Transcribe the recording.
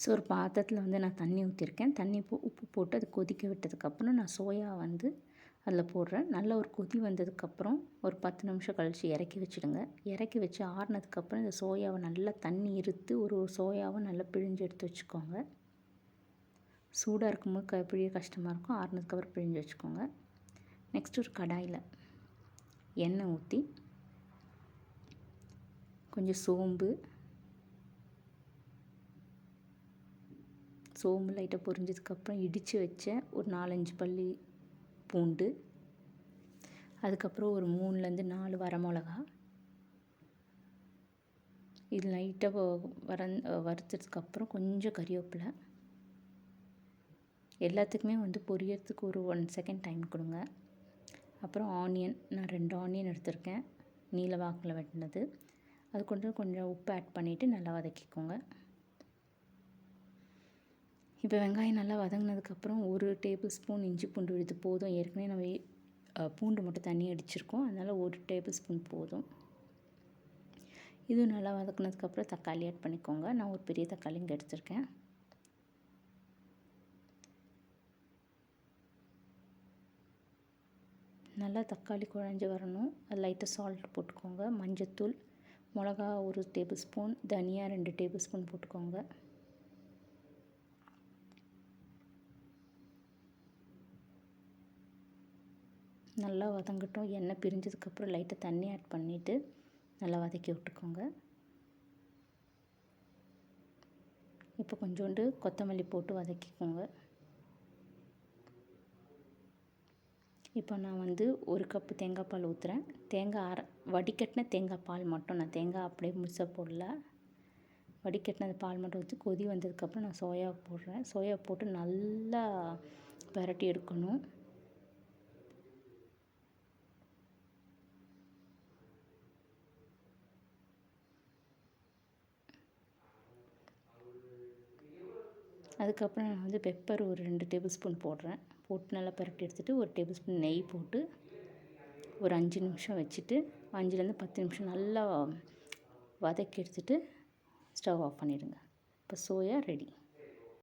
So ஒரு பாத்திரத்தில் வந்து நான் தண்ணி ஊற்றிருக்கேன். தண்ணி உப்பு போட்டு அது கொதிக்க விட்டதுக்கப்புறம் நான் சோயா வந்து அதில் போடுறேன். நல்ல ஒரு கொதி வந்ததுக்கப்புறம் ஒரு 10 நிமிஷம் கழித்து இறக்கி வச்சுடுங்க. இறக்கி வச்சு ஆறுனதுக்கப்புறம் இந்த சோயாவை நல்லா தண்ணி இருத்து ஒரு சோயாவை நல்லா பிழிஞ்சு எடுத்து வச்சுக்கோங்க. சூடாக இருக்கும்போது பிழிய கஷ்டமாக இருக்கும். ஆறுனதுக்கப்புறம் பிழிஞ்சு வச்சுக்கோங்க. நெக்ஸ்ட் ஒரு கடாயில் எண்ணெய் ஊற்றி கொஞ்சம் சோம்பு லைட்டாக பொரிஞ்சதுக்கப்புறம் இடித்து வச்ச ஒரு 4-5 பல்லி பூண்டு, அதுக்கப்புறம் ஒரு 3லேருந்து 4 வரமிளகா, இது லைட்டாக வறுத்ததுக்கப்புறம் கொஞ்சம் கறிவேப்பிலை, எல்லாத்துக்குமே வந்து பொரியறதுக்கு ஒரு 1 செகண்ட் டைம் கொடுங்க. அப்புறம் ஆனியன், நான் 2 ஆனியன் எடுத்திருக்கேன், நீல வாக்கில் வெட்டினது. அது கொஞ்சம் உப்பு ஆட் பண்ணிவிட்டு நல்லா வதக்கிக்கோங்க. இப்போ வெங்காயம் நல்லா வதங்கினதுக்கப்புறம் 1 டேபிள் ஸ்பூன் இஞ்சி பூண்டு விழுது போதும். ஏற்கனவே நம்ம பூண்டு மட்டும் தண்ணி அடிச்சிருக்கோம், அதனால் 1 டேபிள் ஸ்பூன் போதும். இதுவும் நல்லா வதக்கினதுக்கப்புறம் தக்காளி ஆட் பண்ணிக்கோங்க. நான் ஒரு பெரிய தக்காளி இங்கே எடுத்திருக்கேன். நல்லா தக்காளி குழஞ்சி வரணும். அது லைட்டாக சால்ட் போட்டுக்கோங்க. மஞ்சத்தூள், மிளகா 1 டேபிள் ஸ்பூன், தனியா 2 டேபிள் ஸ்பூன் போட்டுக்கோங்க. நல்லா வதங்கட்டும். எண்ணெய் பிரிஞ்சதுக்கப்புறம் லைட்டாக தண்ணி ஆட் பண்ணிவிட்டு நல்லா வதக்கி விட்டுக்கோங்க. இப்போ கொஞ்சோண்டு கொத்தமல்லி போட்டு வதக்கிக்கோங்க. இப்போ நான் வந்து 1 கப்பு தேங்காய் பால் ஊற்றுறேன். வடிகட்டின தேங்காய் பால் மட்டும், நான் தேங்காய் அப்படியே முழுசாக போடல. வடிகட்டின பால் மட்டும் ஊற்றி கொதி வந்ததுக்கப்புறம் நான் சோயா போடுறேன். சோயா போட்டு நல்லா பிரட்டி எடுக்கணும். அதுக்கப்புறம் நான் வந்து பெப்பர் ஒரு 2 டேபிள் ஸ்பூன் போடுறேன். போட்டு நல்லா பிரட்டி எடுத்துகிட்டு 1 டேபிள் ஸ்பூன் நெய் போட்டு ஒரு 5 நிமிஷம் வச்சுட்டு 5லேருந்து 10 நிமிஷம் நல்லா வதக்கி எடுத்துகிட்டு ஸ்டவ் ஆஃப் பண்ணிவிடுங்க. இப்போ சோயா ரெடி.